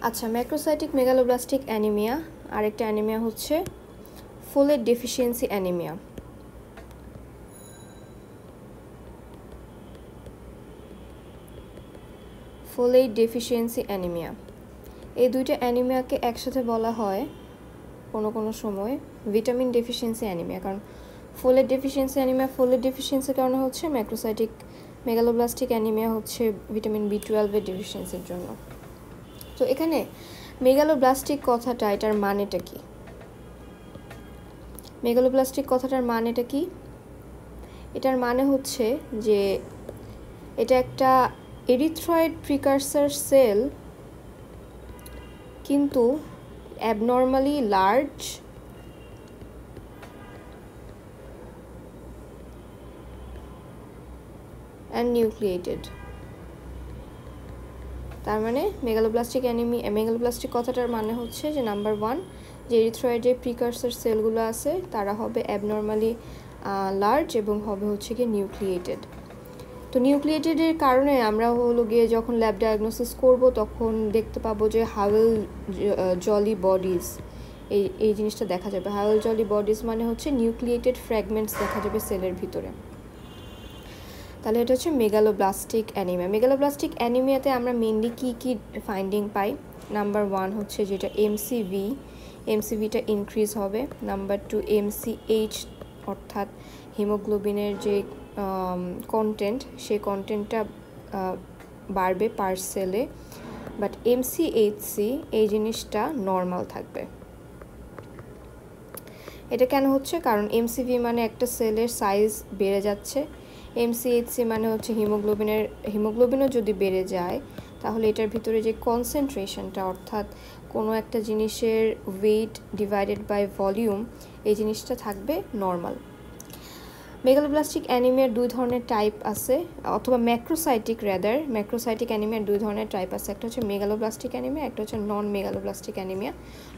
আচ্ছা, macrocytic megaloblastic anaemia, আরেকটা anaemia হচ্ছে folate deficiency anaemia. Folate deficiency anaemia, এই দুইটা অ্যানিমিয়াকে একসাথে বলা হয় কোনো কোনো সময় ভিটামিন ডেফিসিয়েন্সি অ্যানিমিয়া। কারণ ফোলেট ডেফিসিয়েন্সি অ্যানিমিয়া ফোলেট ডেফিসিয়েন্সির কারণে হচ্ছে, ম্যাক্রোসাইটিক মেগালোব্লাস্টিক অ্যানিমিয়া হচ্ছে ভিটামিন B12 এর ডেফিসিয়েন্সির জন্য। তো এখানে মেগালোব্লাস্টিক কথাটা, এটার মানেটা কি? মেগালোব্লাস্টিক কথাটার মানেটা কি? এটার মানে হচ্ছে যে এটা একটা এরিথ্রয়েড প্রিকারসার সেল, কিন্তু অ্যাবনর্মালি লার্জ অ্যান্ড নিউক্লিয়েটেড। তার মানে মেগালোব্লাস্টিক কথাটার মানে হচ্ছে যে নাম্বার 1, যে এরিথ্রয়েডের প্রিকারসার সেলগুলো আছে তারা হবে অ্যাবনর্মালি লার্জ এবং হবে হচ্ছে গিয়ে নিউক্লিয়েটেড। তো নিউক্লিয়েটেডের কারণে আমরা হলো গিয়ে যখন ল্যাব ডায়াগনোসিস করব তখন দেখতে পাবো যে হাওয়েল জলি বডিজ, এই জিনিসটা দেখা যাবে। হাওয়েল জলি বডিজ মানে হচ্ছে নিউক্লিয়েটেড ফ্র্যাগমেন্টস দেখা যাবে সেলের ভিতরে। তাহলে এটা হচ্ছে মেগালোব্লাস্টিক অ্যানিমিয়া। মেগালোব্লাস্টিক অ্যানিমিয়াতে আমরা মেনলি কি ফাইন্ডিং পাই? নাম্বার 1 হচ্ছে যেটা এমসিভিটা ইনক্রিজ হবে। নাম্বার 2 MCH অর্থাৎ হিমোগ্লোবিনের যে কন্টেন্ট, সেই কন্টেন্টটা বাড়বে পার সেলে। বাট MCHC এই জিনিসটা নর্মাল থাকবে। এটা কেন হচ্ছে? কারণ MCV মানে একটা সেলের সাইজ বেড়ে যাচ্ছে, MCHC মানে হচ্ছে হিমোগ্লোবিনও যদি বেড়ে যায় তাহলে এটার ভিতরে যে কনসেন্ট্রেশনটা, অর্থাৎ কোনো একটা জিনিসের ওয়েট ডিভাইডেড বাই ভলিউম, এই জিনিসটা থাকবে নর্মাল। মেগালোব্লাস্টিক অ্যানিমিয়ার 2 ধরনের টাইপ আছে, অথবা ম্যাক্রোসাইটিক অ্যানিমিয়ার 2 ধরনের টাইপ আছে। একটা হচ্ছে মেগালোব্লাস্টিক অ্যানিমিয়া, একটা হচ্ছে নন মেগালোব্লাস্টিক অ্যানিমিয়া।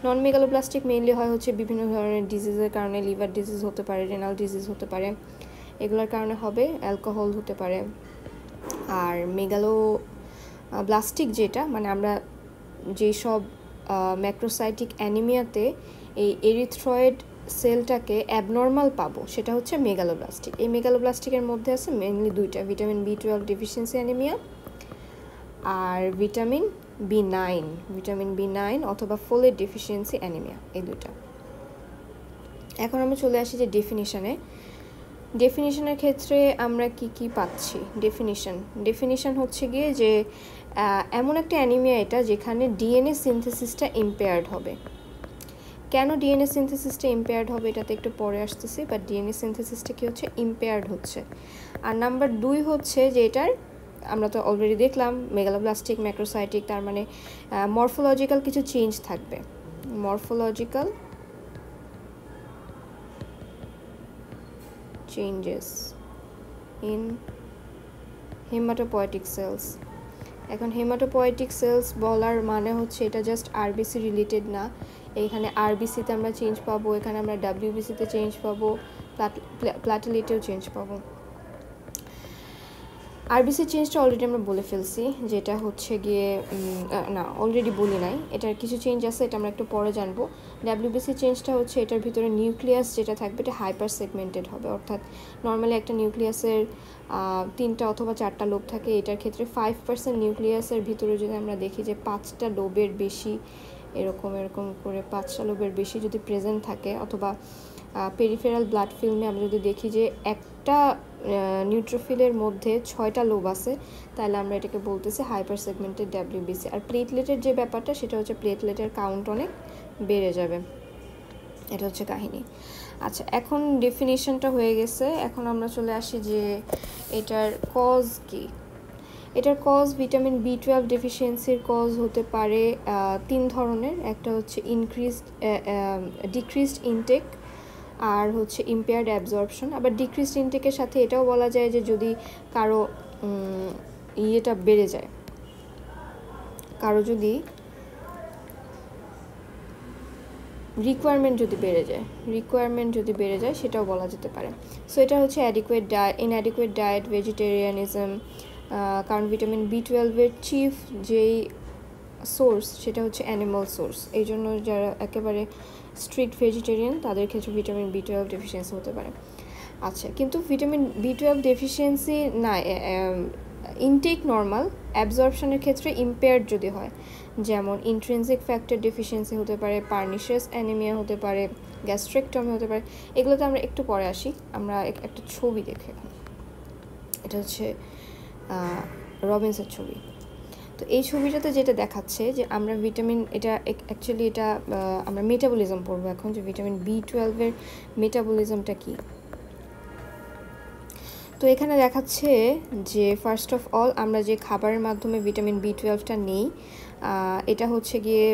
নন মেগালোব্লাস্টিক মেইনলি হয় হচ্ছে বিভিন্ন ধরনের ডিজিজের কারণে, লিভার ডিজিজ হতে পারে, রেনাল ডিজিজ হতে পারে, এগুলোর কারণে হবে, অ্যালকোহল হতে পারে। আর মেগালোব্লাস্টিক যেটা, মানে আমরা যেসব ম্যাক্রোসাইটিক অ্যানিমিয়াতে এই এরিথ্রয়েড সেলটাকে অ্যাবনর্মাল পাবো, সেটা হচ্ছে মেগালোব্লাস্টিক। এই মেগালোব্লাস্টিকের মধ্যে আছে মেইনলি 2টা, ভিটামিন B12 ডেফিসিয়েন্সি অ্যানিমিয়া আর ভিটামিন B9 অথবা ফোলেট ডেফিসিয়েন্সি অ্যানিমিয়া, এই 2টা। এখন আমরা চলে আসি যে ডেফিনিশনের ক্ষেত্রে আমরা কি পাচ্ছি। ডেফিনিশন হচ্ছে গিয়ে যে এমন একটা অ্যানিমিয়া এটা যেখানে ডিএনএ সিনথেসিসটা ইম্পেয়ার্ড হবে। কেন ডিএনএ সিনথেসিসটা ইম্পেয়ার্ড হবে এটাতে একটু পরে আসতেছি, বাট ডিএনএ সিনথেসিসটা কি হচ্ছে? ইম্পেয়ার্ড হচ্ছে। আর নাম্বার 2 হচ্ছে যে এটার, আমরা তো অলরেডি দেখলাম মেগালোব্লাস্টিক ম্যাক্রোসাইটিক, তার মানে মরফোলজিক্যাল কিছু চেঞ্জ থাকবে। Morphological changes in hematopoietic cells. এখন হেমাটোপয়েটিক সেলস বলার মানে হচ্ছে এটা জাস্ট আরবিসি রিলেটেড না, এইখানে আরবিসিতে আমরা চেঞ্জ পাবো, এখানে আমরা ডাব্লিউবিসিতে চেঞ্জ পাবো, প্লাটেলেটেও চেঞ্জ পাবো। আরবিসি চেঞ্জটা অলরেডি আমরা বলে ফেলছি, যেটা হচ্ছে গিয়ে না, অলরেডি বলি নাই, এটার কিছু চেঞ্জ আছে, এটা আমরা একটু পরে জানবো। ডাব্লিউবিসি চেঞ্জটা হচ্ছে এটার ভিতরে নিউক্লিয়াস যেটা থাকবে এটা হাইপার সেগমেন্টেড হবে, অর্থাৎ নর্মালি একটা নিউক্লিয়াসের 3টা অথবা 4টা লোব থাকে, এটার ক্ষেত্রে 5% নিউক্লিয়াসের ভিতরে যদি আমরা দেখি যে 5টা লোবের বেশি, এরকম করে 5টা লোবের বেশি যদি প্রেজেন্ট থাকে, অথবা পেরিফেরাল ব্লাড ফিল্মে আমরা যদি দেখি যে একটা নিউট্রোফিলের মধ্যে 6টা লোব আছে, তাহলে আমরা এটাকে বলতেছি হাইপার সেগমেন্টেড ডাব্লিউবিসি। আর প্লেটলেটের যে ব্যাপারটা, সেটা হচ্ছে প্লেটলেটের কাউন্ট অনেক বেড়ে যাবে, এটা হচ্ছে কাহিনী। আচ্ছা, এখন ডেফিনিশনটা হয়ে গেছে, এখন আমরা চলে আসি যে এটার কজ কি। এটার কজ ভিটামিন B12 ডেফিসিয়েন্সির কজ হতে পারে 3 ধরনের। একটা হচ্ছে ডিক্রিজড ইনটেক, আর হচ্ছে ইম্পেয়ার্ড অ্যাবজর্পশন। আবার ডিক্রিজড ইনটেকের সাথে এটাও বলা যায় যে যদি কারো ইয়েটা বেড়ে যায়, কারো যদি রিকোয়ারমেন্ট যদি বেড়ে যায় সেটাও বলা যেতে পারে। সো এটা হচ্ছে ইনঅ্যাডিকুয়েট ডায়েট, ভেজিটেরিয়ানিজম। কারণ ভিটামিন B12 এর চিফ যেই সোর্স সেটা হচ্ছে অ্যানিমাল সোর্স, এই জন্য যারা একেবারে স্ট্রিক্ট ভেজিটেরিয়ান তাদের ক্ষেত্রে ভিটামিন B12 ডেফিসিয়েন্সি হতে পারে। আচ্ছা, কিন্তু ভিটামিন B12 ডেফিসিয়েন্সি না, ইনটেক নর্মাল, অ্যাবজর্পশনের ক্ষেত্রে ইম্পেয়ার্ড যদি হয়, যেমন ইন্ট্রিনসিক ফ্যাক্টর ডেফিসিয়েন্সি হতে পারে, পার্নিশিয়াস অ্যানিমিয়া হতে পারে, গ্যাস্ট্রেকটমি হতে পারে, এগুলোতে আমরা একটু পরে আসি। আমরা একটা ছবি দেখি এখন, এটা হচ্ছে রবিনসের ছবি। তো এই ছবিটাতে যেটা দেখাচ্ছে যে আমরা ভিটামিন, এটা অ্যাকচুয়ালি এটা আমরা মেটাবলিজম পড়বো এখন, যে ভিটামিন B12-এর মেটাবলিজমটা কী। তো এখানে দেখাচ্ছে যে ফার্স্ট অফ অল আমরা যে খাবারের মাধ্যমে ভিটামিন B12টা নেই, এটা হচ্ছে গিয়ে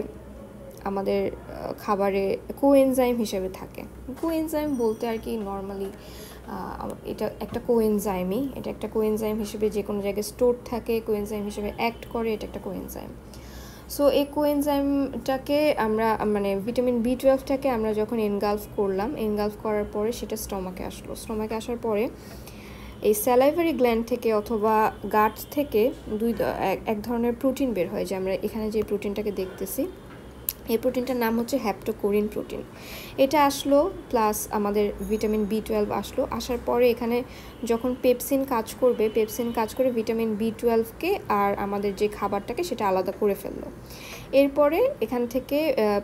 আমাদের খাবারে কোএনজাইম হিসেবে থাকে। কোএনজাইম বলতে আর কি নর্মালি এটা একটা কোএনজাইমই, এটা একটা কোএনজাইম হিসেবে যে কোনো জায়গায় স্টোর থাকে, কোএনজাইম হিসেবে অ্যাক্ট করে, এটা একটা কোএনজাইম। সো এই কোএনজাইমটাকে আমরা মানে ভিটামিন B12টাকে আমরা যখন এনগালফ করলাম, এনগালফ করার পরে সেটা স্টমাকে আসলো। স্টমাকে আসার পরে এই স্যালাইভারি গ্ল্যান্ড থেকে অথবা গাট থেকে এক ধরনের প্রোটিন বের হয়, যে আমরা এখানে যে প্রোটিনটাকে দেখতেছি, এই প্রোটিনটার নাম হচ্ছে হ্যাপ্টোকোরিন প্রোটিন। এটা আসলো, প্লাস আমাদের ভিটামিন B12 আসলো। আসার পরে এখানে যখন পেপসিন কাজ করবে, পেপসিন কাজ করে ভিটামিন B12কে আর আমাদের যে খাবারটাকে সেটা আলাদা করে ফেললো। এরপরে এখান থেকে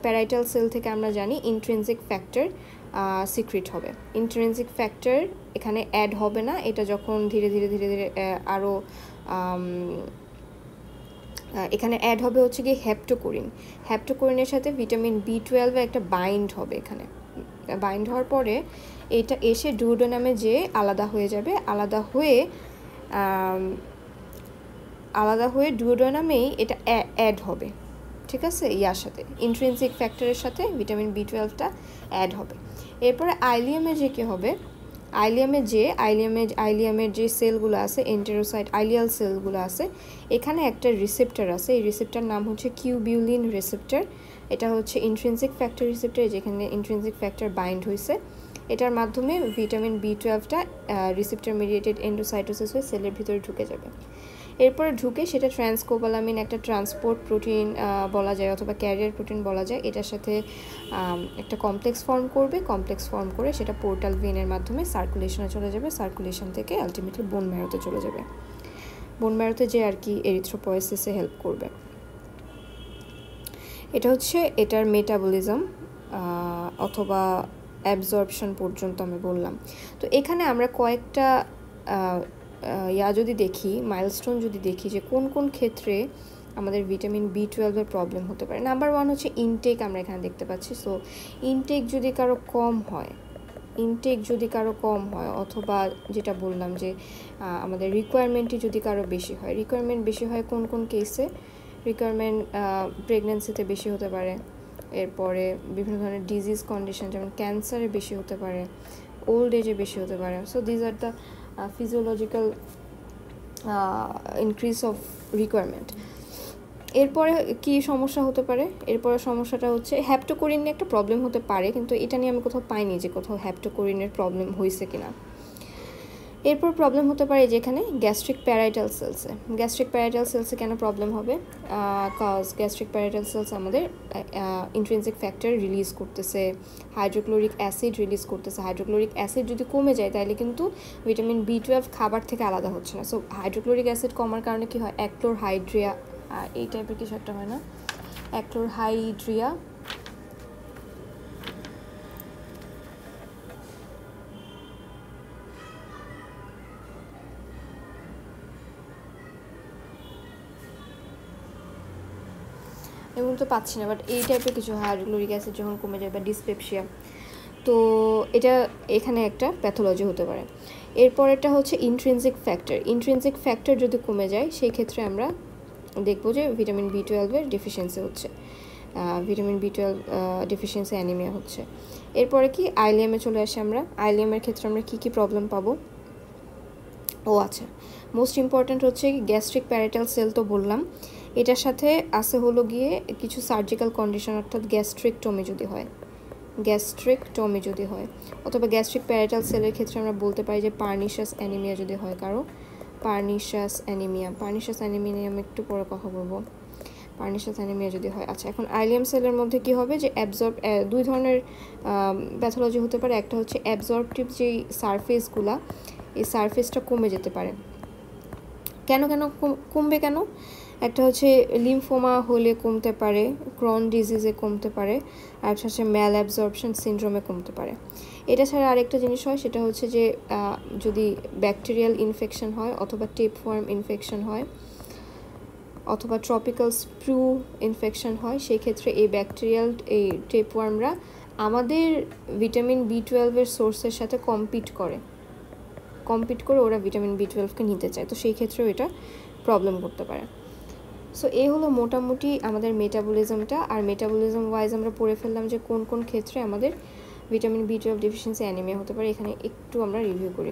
প্যারাইটাল সেল থেকে আমরা জানি ইন্ট্রিনসিক ফ্যাক্টর সিক্রেট হবে। ইন্ট্রিনসিক ফ্যাক্টর এখানে অ্যাড হবে না, এটা যখন ধীরে ধীরে ধীরে ধীরে আরও এখানে অ্যাড হবে হচ্ছে গিয়ে হ্যাপ্টোকোরিন। হ্যাপ্টোকোরিনের সাথে ভিটামিন B12 একটা বাইন্ড হবে। এখানে বাইন্ড হওয়ার পরে এটা এসে ডুওডেনামে যে আলাদা হয়ে যাবে, আলাদা হয়ে ডুওডেনামেই এটা অ্যাড হবে, ঠিক আছে, ইয়ার সাথে ইন্ট্রিনসিক ফ্যাক্টরের সাথে ভিটামিন B12টা অ্যাড হবে। এরপরে আইলিয়ামে যে কী হবে, আইলিয়ামের যে সেলগুলো আছে, এন্টেরোসাইট আইলিয়াল সেলগুলো আছে, এখানে একটা রিসেপ্টর আছে। এই রিসেপ্টর নাম হচ্ছে কিউবিউলিন রিসেপ্টর। এটা হচ্ছে ইন্ট্রিনসিক ফ্যাক্টর রিসেপ্টর, যেখানে ইন্ট্রিনসিক ফ্যাক্টর বাইন্ড হয়েছে। এটার মাধ্যমে ভিটামিন B12টা রিসেপ্টর মিডিয়েটেড এন্ডোসাইটোসিস হয়ে সেলের ভিতরে ঢুকে যাবে। এরপরে ঢুকে সেটা ট্রান্সকোবালামিন একটা ট্রান্সপোর্ট প্রোটিন বলা যায়, অথবা ক্যারিয়ার প্রোটিন বলা যায়, এটার সাথে একটা কমপ্লেক্স ফর্ম করবে। কমপ্লেক্স ফর্ম করে সেটা পোর্টাল ভেনের মাধ্যমে সার্কুলেশনে চলে যাবে, সার্কুলেশন থেকে আলটিমেটলি বোন ম্যারোতে চলে যাবে। বোন ম্যারোতে যে আর কি এরিথ্রোপয়েসিসে হেল্প করবে। এটা হচ্ছে এটার মেটাবলিজম অথবা অ্যাবজর্পশন পর্যন্ত আমি বললাম। তো এখানে আমরা কয়েকটা যদি দেখি, মাইলস্টোন যদি দেখি যে কোন কোন ক্ষেত্রে আমাদের ভিটামিন B12-এর প্রবলেম হতে পারে। নাম্বার 1 হচ্ছে ইনটেক, আমরা এখানে দেখতে পাচ্ছি। সো ইনটেক যদি কারো কম হয়, অথবা যেটা বললাম যে আমাদের রিকোয়ারমেন্টই যদি কারো বেশি হয়, রিকোয়ারমেন্ট বেশি হয় কোন কোন কেসে, রিকোয়ারমেন্ট প্রেগনেন্সিতে বেশি হতে পারে, এরপরে বিভিন্ন ধরনের ডিজিজ কন্ডিশন যেমন ক্যান্সারে বেশি হতে পারে, ওল্ড এজে বেশি হতে পারে। So these are the physiological increase of requirement. এরপরে কি সমস্যা হতে পারে, এরপরে সমস্যাটা হচ্ছে হ্যাপ্টোকোরিন নিয়ে একটা প্রবলেম হতে পারে, কিন্তু এটা নিয়ে আমি কোথাও পাইনি যে কোথাও হ্যাপ্টোকোরিনের প্রবলেম হয়েছে কিনা। এরপর প্রবলেম হতে পারে যেখানে গ্যাস্ট্রিক প্যারাইটাল সেলসে কেন প্রবলেম হবে, কজ গ্যাস্ট্রিক প্যারাইটাল সেলস আমাদের ইন্ট্রিনসিক ফ্যাক্টর রিলিজ করতেছে, হাইড্রোক্লোরিক অ্যাসিড রিলিজ করতেছে। হাইড্রোক্লোরিক অ্যাসিড যদি কমে যায় তাহলে কিন্তু ভিটামিন B12 খাবার থেকে আলাদা হচ্ছে না। সো হাইড্রোক্লোরিক অ্যাসিড কমার কারণে কি হয়, অ্যাক্লোরহাইড্রিয়া এই টাইপের কিছু একটা হয় না, অ্যাক্লোরহাইড্রিয়া, এবং তো পাচ্ছি না, বাট এই টাইপের কিছু হাইড্রোক্লোরিক অ্যাসিড যখন কমে যায়, বা ডিসপেপসিয়া, তো এটা এখানে একটা প্যাথোলজি হতে পারে। এরপরেরটা হচ্ছে ইন্ট্রিনসিক ফ্যাক্টর যদি কমে যায়, সেই ক্ষেত্রে আমরা দেখবো যে ভিটামিন B12-এর ডেফিসিয়েন্সি হচ্ছে, ভিটামিন B12 ডেফিসিয়েন্সি অ্যানিমিয়া হচ্ছে। এরপরে কি আইলিয়ামে চলে আসে আমরা। আইলিয়ামের ক্ষেত্রে আমরা কী প্রবলেম পাবো, আচ্ছা, মোস্ট ইম্পর্ট্যান্ট হচ্ছে গ্যাস্ট্রিক প্যারাইটাল সেল তো বললাম, এটার সাথে আছে হলো গিয়ে কিছু সার্জিক্যাল কন্ডিশন, অর্থাৎ গ্যাস্ট্রিকটমি যদি হয়, অথবা গ্যাস্ট্রিক প্যারাইটাল সেলের ক্ষেত্রে আমরা বলতে পারি যে পার্নিশিয়াস অ্যানিমিয়া যদি হয় কারো, পার্নিশিয়াস অ্যানিমিয়া নিয়ে আমি একটু পরে কথা বলবো। পার্নিশাস অ্যানিমিয়া যদি হয়। আচ্ছা, এখন আইলিয়াম সেলের মধ্যে কি হবে যে অ্যাবজর্ব, দুই ধরনের প্যাথোলজি হতে পারে। একটা হচ্ছে অ্যাবজর্পটিভ যেই সারফেসগুলা, এই সারফেসটা কমে যেতে পারে। কেন কমবে কেন? একটা হচ্ছে লিম্ফোমা হলে কমতে পারে, ক্রন ডিজিজে কমতে পারে, আর একটা হচ্ছে ম্যাল অ্যাবজর্পশন সিনড্রোমে কমতে পারে। এটা ছাড়া আরেকটা জিনিস হয়, সেটা হচ্ছে যে যদি ব্যাকটেরিয়াল ইনফেকশন হয় অথবা টেপওয়ার্ম ইনফেকশন হয় অথবা ট্রপিক্যাল স্প্রু ইনফেকশন হয়, সেই ক্ষেত্রে এই ব্যাকটেরিয়াল এই টেপওয়ার্মরা আমাদের ভিটামিন B12-এর সোর্সের সাথে কম্পিট করে ওরা ভিটামিন B12কে নিতে চায়, তো সেই ক্ষেত্রেও এটা প্রবলেম করতে পারে। সো এই হলো মোটামুটি আমাদের মেটাবলিজমটা। আর মেটাবলিজম ওয়াইজ আমরা পড়ে ফেললাম যে কোন কোন ক্ষেত্রে আমাদের ভিটামিন B12 ডেফিসিয়েন্সি অ্যানিমিয়া হতে পারে। এখানে একটু আমরা রিভিউ করি।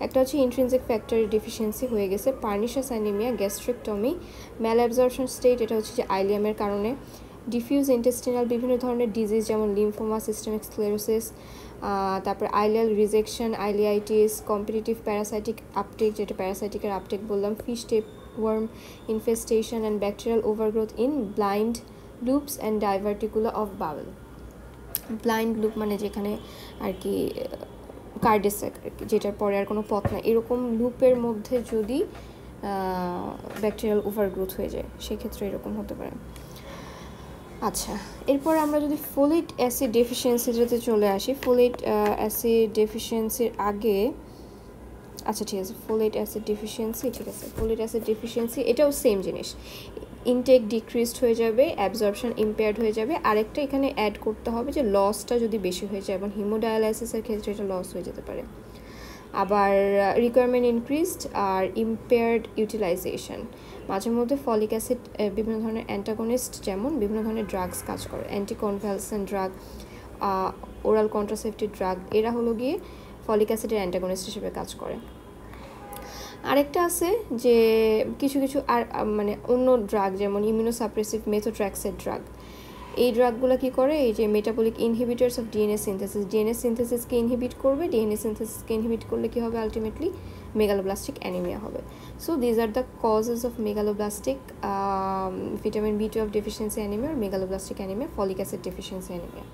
একটা হচ্ছে ইন্ট্রিনসিক ফ্যাক্টরের ডেফিসিয়েন্সি হয়ে গেছে, পার্নিশাস অ্যানিমিয়া, গ্যাস্ট্রিকটমি, ম্যাল অ্যাবজর্পশন স্টেট, এটা হচ্ছে যে আইলিয়ামের কারণে, ডিফিউজ ইন্টেস্টিনাল বিভিন্ন ধরনের ডিজিজ যেমন লিম্ফোমা, সিস্টেমিক স্ক্লেরোসিস, তারপর ileal resection, ileitis, competitive parasitic uptake, যেটা প্যারাসাইটিকের আপটেক বললাম, fish tapeworm infestation and bacterial overgrowth in blind loops and diverticula of bowel. Blind loop মানে যেখানে আর কি কার্ডিস্যাক, যেটার পরে আর কোনো পথ না, এরকম লুপের মধ্যে যদি ব্যাকটেরিয়াল ওভারগ্রোথ হয়ে যায়, সেক্ষেত্রে এরকম হতে পারে। আচ্ছা, এরপর আমরা যদি ফোলেট অ্যাসিড ডেফিসিয়েন্সিতে চলে আসি, ফোলেট অ্যাসিড ডেফিসিয়েন্সির আগে, আচ্ছা ঠিক আছে, ফোলেট অ্যাসিড ডেফিসিয়েন্সি, ঠিক আছে, ফোলেট অ্যাসিড ডেফিসিয়েন্সি এটাও সেম জিনিস, ইনটেক ডিক্রিজড হয়ে যাবে, অ্যাবজর্পশন ইম্পেয়ার্ড হয়ে যাবে। আরেকটা এখানে অ্যাড করতে হবে যে লসটা যদি বেশি হয়ে যায়, এবং হিমোডায়ালাইসিসের ক্ষেত্রে এটা লস হয়ে যেতে পারে। আবার রিকোয়ারমেন্ট ইনক্রিজড আর ইম্পেয়ার্ড ইউটিলাইজেশন। মাঝে মধ্যে ফলিক অ্যাসিড বিভিন্ন ধরনের অ্যান্টাগনিস্ট, যেমন বিভিন্ন ধরনের ড্রাগস কাজ করে, anticonvulsant drug, oral contraceptive drug, এরা হলো গিয়ে ফলিক অ্যাসিডের অ্যান্টাগনিস্ট হিসেবে কাজ করে। আরেকটা আছে যে কিছু আর মানে অন্য ড্রাগ, যেমন ইমিউনোসাপ্রেসিভ মেথোট্রেক্সেট ড্রাগ, এই ড্রাগগুলো কী করে, এই যে মেটাবলিক ইনহিবিটার্স অফ ডিএনএ সিনথেসিসকে ইনহিবিট করবে। ডিএনএ সিনথেসিসকে ইনহিবিট করলে কী হবে, আলটিমেটলি মেগালোব্লাস্টিক অ্যানিমিয়া হবে। So these are the causes of megaloblastic vitamin B12 deficiency anaemia, megaloblastic anaemia, folic acid deficiency anaemia.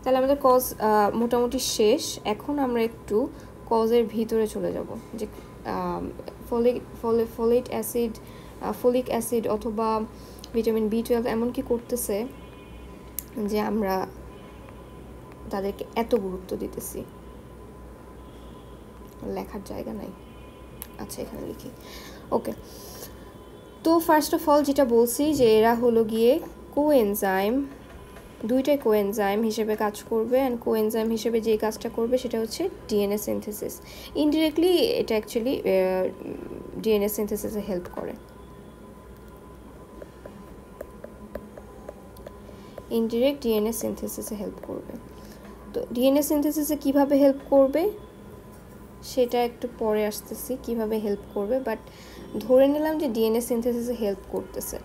তাহলে আমাদের কজ মোটামুটি শেষ। এখন আমরা একটু কজের ভিতরে চলে যাব, যে ফলিক অ্যাসিড অথবা ভিটামিন B12 এমন কি করতেছে যে আমরা তাদেরকে এত গুরুত্ব দিতেছি। লেখার জায়গা নাই, আচ্ছা এখানে লিখি। ওকে, তো ফার্স্ট অফ অল যেটা বলছি যে এরা হলো গিয়ে কোএনজাইম, দুইটাই কোএনজাইম হিসেবে কাজ করবে। অ্যান্ড কোএনজাইম হিসেবে যে কাজটা করবে সেটা হচ্ছে ডিএনএ সিনথেসিস। ইনডিরেক্টলি এটা অ্যাকচুয়ালি ডিএনএ সিনথেসিসে হেল্প করে, ইনডিরেক্ট ডিএনএ সিনথেসিসে হেল্প করবে। তো ডিএনএ সিনথেসিসে কীভাবে হেল্প করবে সেটা একটু পরে আসতেছি, কিভাবে হেল্প করবে, বাট ধরে নিলাম যে ডিএনএ সিনথেসিসে হেল্প করতেছে।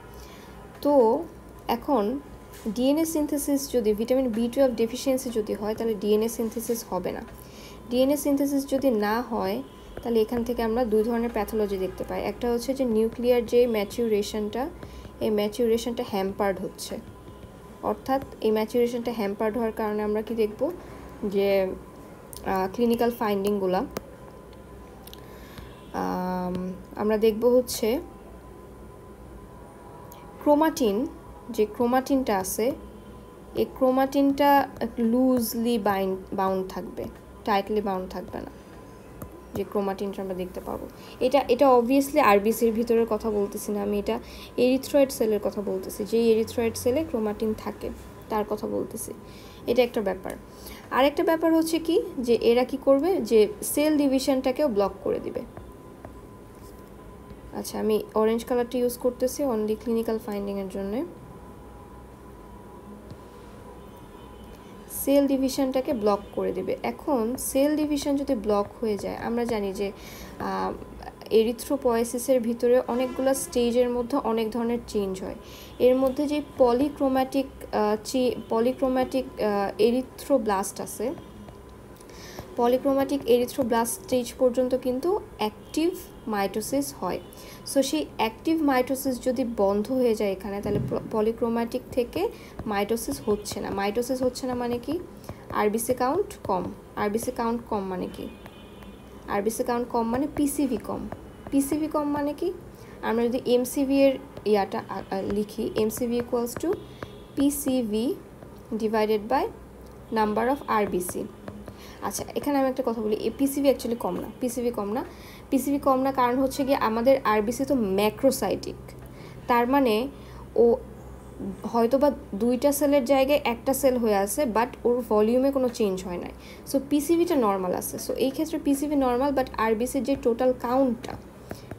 তো এখন ডিএনএ সিনথেসিস যদি ভিটামিন B12 ডেফিসিয়েন্সি যদি হয়, তাহলে ডিএনএ সিনথেসিস হবে না। ডিএনএ সিনথেসিস যদি না হয়, তাহলে এখান থেকে আমরা দুই ধরনের প্যাথোলজি দেখতে পাই। একটা হচ্ছে যে নিউক্লিয়ার যে ম্যাচুরেশনটা, এই ম্যাচুরেশনটা হ্যাম্পার্ড হচ্ছে, অর্থাৎ এই ম্যাচুরেশনটা হ্যাম্পার্ড হওয়ার কারণে আমরা কি দেখব, যে ক্লিনিক্যাল ফাইন্ডিংগুলো আমরা দেখব হচ্ছে ক্রোমাটিন, যে ক্রোমাটিনটা আছে, এই ক্রোমাটিনটা লুজলি বাউন্ড থাকবে, টাইটলি বাউন্ড থাকবে না, যে ক্রোমাটিনটা আমরা দেখতে পাবো। এটা অবভিয়াসলি আরবিসির ভিতরের কথা বলতেছি না, আমি এটা এরিথ্রয়েড সেলের কথা বলতেছি, যে এরিথ্রয়েড সেলে ক্রোমাটিন থাকে তার কথা বলতেছি। এটা একটা ব্যাপার। আরেকটা ব্যাপার হচ্ছে কি, যে এরা কি করবে, যে সেল ডিভিশনটাকেও ব্লক করে দিবে। আচ্ছা, আমি অরেঞ্জ কালারটা ইউজ করতেছি অনলি ক্লিনিক্যাল ফাইন্ডিংয়ের জন্য। সেল ডিভিশনটাকে ব্লক করে দেবে। এখন সেল ডিভিশন যদি ব্লক হয়ে যায়, আমরা জানি যে এরিথ্রোপয়েসিসের ভিতরে অনেকগুলো স্টেজের মধ্যে অনেক ধরনের চেঞ্জ হয়। এর মধ্যে যে পলিক্রোম্যাটিক এরিথ্রোব্লাস্ট আছে, পলিক্রোমাটিক এরিথ্রোব্লাস্ট স্টেজ পর্যন্ত কিন্তু অ্যাক্টিভ মাইটোসিস হয়। সো সেই অ্যাক্টিভ মাইটোসিস যদি বন্ধ হয়ে যায় এখানে, তাহলে পলিক্রোমাটিক থেকে মাইটোসিস হচ্ছে না। মাইটোসিস হচ্ছে না মানে কি? আরবিসি কাউন্ট কম। আরবিসি কাউন্ট কম মানে কি? আরবিসি কাউন্ট কম মানে পিসিভি কম। পিসিভি কম মানে কি? আমরা যদি এমসিভি এর ইয়াটা লিখি, MCV equals to PCV divided by number of RBC. আচ্ছা, এখানে আমি একটা কথা বলি, এই পিসিভি অ্যাকচুয়ালি কম না। পিসিভি কম না, পিসিভি কম না কারণ হচ্ছে গিয়ে আমাদের আরবিসি তো ম্যাক্রোসাইটিক, তার মানে ও হয়তো বা 2টা সেলের জায়গায় একটা সেল হয়ে আছে, বাট ওর ভলিউমে কোনো চেঞ্জ হয় নাই। সো পিসিভিটা নর্মাল আছে। সো এই ক্ষেত্রে পিসিভি নর্মাল, বাট আরবিসির যে টোটাল কাউন্টটা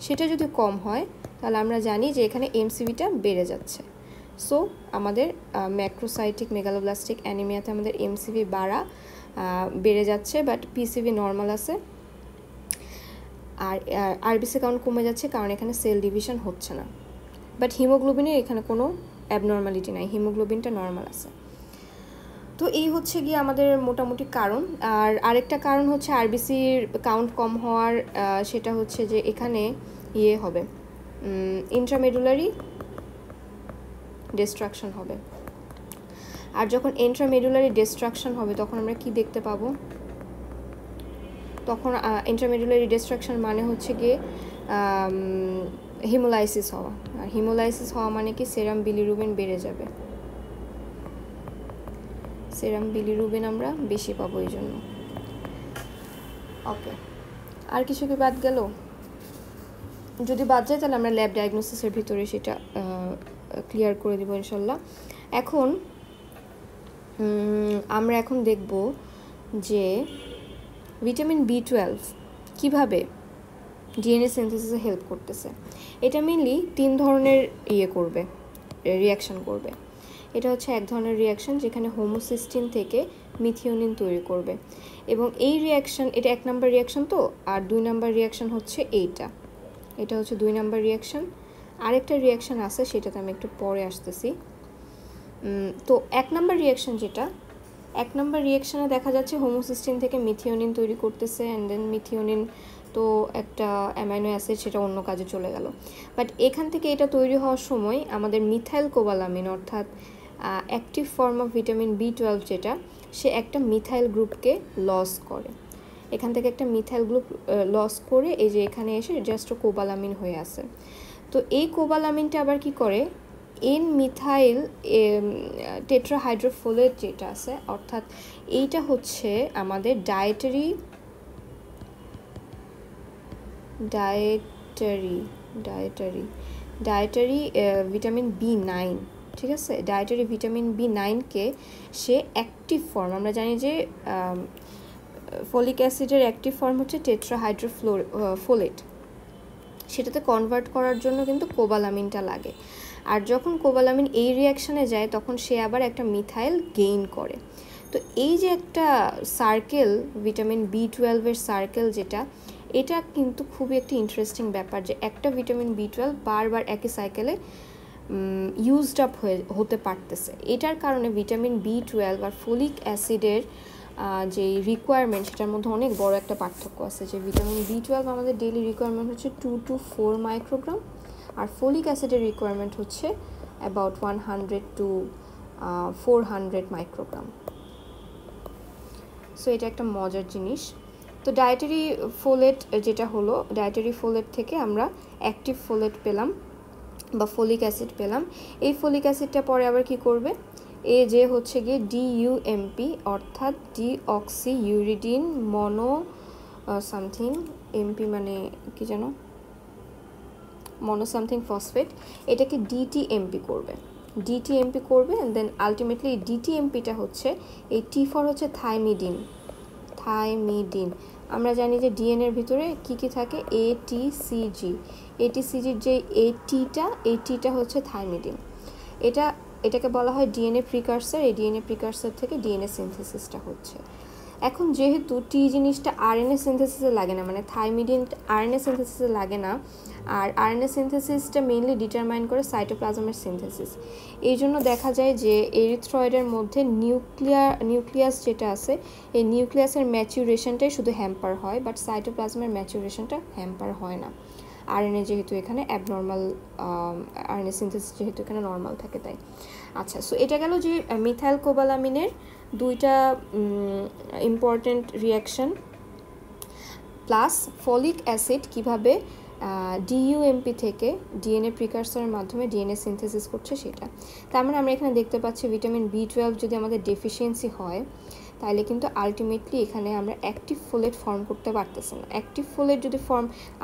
সেটা যদি কম হয়, তাহলে আমরা জানি যে এখানে এমসিভিটা বেড়ে যাচ্ছে। সো আমাদের ম্যাক্রোসাইটিক মেগালোব্লাস্টিক অ্যানিমিয়াতে আমাদের এমসিভি বেড়ে যাচ্ছে, বাট পিসিভি নর্মাল আছে। আর আরবিসি কাউন্ট কমে যাচ্ছে কারণ এখানে সেল ডিভিশন হচ্ছে না। বাট হিমোগ্লোবিনের এখানে কোনো অ্যাবনর্মালিটি নাই, হিমোগ্লোবিনটা নর্মাল আছে। তো এই হচ্ছে গিয়ে আমাদের মোটামুটি কারণ। আর আরেকটা কারণ হচ্ছে আরবিসির কাউন্ট কম হওয়ার, সেটা হচ্ছে যে এখানে ইয়ে হবে, ইন্ট্রামেডুলারি ডিস্ট্রাকশন হবে। আর যখন ইন্ট্রামেডুলারি ডিস্ট্রাকশন হবে তখন আমরা কি দেখতে পাবো? তখন ইন্ট্রামেডুলারি ডিস্ট্রাকশন মানে হচ্ছে গিয়ে হিমোলাইসিস হওয়া। আর হিমোলাইসিস হওয়া মানে কি? সেরাম বিলিরুবিন বেড়ে যাবে। সেরাম বিলিরুবিন আমরা বেশি পাবো এই জন্য। ওকে, আর কিছু কি বাদ গেল? যদি বাদ যায় তাহলে আমরা ল্যাব ডায়াগনোসিসের ভিতরে সেটা ক্লিয়ার করে দেবো ইনশাল্লাহ। এখন আমরা দেখব যে ভিটামিন B12 কিভাবে ডিএনএ সিনথেসিসে হেল্প করতেছে। এটা মেনলি 3 ধরনের রিয়াকশন করবে। এটা হচ্ছে এক ধরনের রিয়াকশন যেখানে হোমোসিস্টিন থেকে মিথিওনিন তৈরি করবে, এবং এই রিয়াকশন, এটা 1 নাম্বার রিয়াকশন। তো আর 2 নাম্বার রিয়াকশন হচ্ছে এটা হচ্ছে 2 নাম্বার রিয়াকশন। আরেকটা রিয়াকশন আছে, সেটাতে আমি একটু পরে আসতেছি। তো 1 নাম্বার রিয়াকশন যেটা, 1 নাম্বার রিয়াকশনে দেখা যাচ্ছে হোমোসিস্টিন থেকে মিথিওনিন তৈরি করতেছে, অ্যান্ড দেন মিথিওনিন তো একটা অ্যামাইনো অ্যাসিড, সেটা অন্য কাজে চলে গেল। বাট এখান থেকে এটা তৈরি হওয়ার সময় আমাদের মিথাইল কোবালামিন, অর্থাৎ active form of vitamin B12 যেটা, সে একটা মিথাইল গ্রুপকে লস করে। এখান থেকে একটা মিথাইল গ্রুপ লস করে এই যে এখানে এসে জাস্ট কোবালামিন হয়ে আসে। তো এই কোবালামিনটা আবার কি করে, এন মিথাইল টেট্রাহাইড্রোফোলেট যেটা আছে, অর্থাৎ এইটা হচ্ছে আমাদের ডায়েটারি ভিটামিন B9, ঠিক আছে। ডায়েটারি ভিটামিন B9কে সে অ্যাক্টিভ ফর্ম, আমরা জানি যে ফলিক অ্যাসিডের অ্যাক্টিভ ফর্ম হচ্ছে টেট্রাহাইড্রোফোলেট, সেটাতে কনভার্ট করার জন্য কিন্তু কোবালামিনটা লাগে। আর যখন কোবালামিন এই রিয়াকশানে যায় তখন সে আবার একটা মিথাইল গেইন করে। তো এই যে একটা সার্কেল, ভিটামিন B12 এর সার্কেল যেটা, এটা কিন্তু খুবই একটি ইন্টারেস্টিং ব্যাপার যে একটা ভিটামিন B12 বারবার একই সাইকেলে ইউজড আপ হতে পারতেছে। এটার কারণে ভিটামিন B12 আর ফলিক অ্যাসিডের যে রিকোয়ারমেন্ট, সেটার মধ্যে অনেক বড় একটা পার্থক্য আছে। যে ভিটামিন B12 আমাদের ডেইলি রিকোয়ারমেন্ট হচ্ছে 2 to 4 মাইক্রোগ্রাম, আর ফলিক অ্যাসিডের রিকোয়ারমেন্ট হচ্ছে অ্যাবাউট 100 to 400 মাইক্রোগ্রাম। সো এটা একটা মজার জিনিস। তো ডায়েটারি ফোলেট যেটা হলো, ডায়েটারি ফোলেট থেকে আমরা অ্যাক্টিভ ফোলেট পেলাম বা ফলিক অ্যাসিড পেলাম। এই ফলিক অ্যাসিডটা পরে আবার কি করবে, যে হচ্ছে গিয়ে DUMP, অর্থাৎ ডিঅক্সি ইউরিডিন মনো সামথিং, এমপি মানে কি জানো, মনো সামথিং ফসফেট, এটাকে DTMP করবে। অ্যান্ড দেন আলটিমেটলি এই DTMPটা হচ্ছে, এই T4 হচ্ছে থাইমিডিন। আমরা জানি যে ডিএনএর ভিতরে কি থাকে, ATCGর যে ATটা হচ্ছে থাইমিডিন। এটাকে বলা হয় ডিএনএ প্রিকারসার। এই ডিএনএ প্রিকারসার থেকে ডিএনএ সিনথেসিসটা হচ্ছে। এখন যেহেতু টি জিনিসটা আরএনএ সিনথেসিসে লাগে না, মানে থাইমিডিন আরএনএ সিনথেসিসে লাগে না, আর আরএনএ সিনথেসিসটা মেইনলি ডিটারমাইন করে সাইটোপ্লাজমের সিনথেসিস। এই জন্য দেখা যায় যে এরিথ্রয়েডের মধ্যে নিউক্লিয়াস যেটা আছে, এই নিউক্লিয়াসের ম্যাচুরেশনটাই শুধু হ্যাম্পার হয়, বাট সাইটোপ্লাজমের ম্যাচুরেশনটা হ্যাম্পার হয় না। আরএনএ যেহেতু এখানে অ্যাবনর্মাল, আরএনএ সিনথেসিস যেহেতু এখানে নর্মাল থাকে তাই। আচ্ছা, সো এটা গেল যে মিথাইল কোবালামিনের দুইটা important reaction, plus folic acid কীভাবে ডিইউএমপি থেকে ডিএনএ প্রিকারসরের মাধ্যমে ডিএনএ সিনথেসিস করছে সেটা। তার মানে আমরা এখানে দেখতে পাচ্ছি ভিটামিন বি12 যদি আমাদের ডেফিসিয়েন্সি হয় তাহলে কিন্তু আলটিমেটলি এখানে আমরা অ্যাক্টিভ ফোলেট ফর্ম করতে পারতেছি না। অ্যাক্টিভ ফোলেট যদি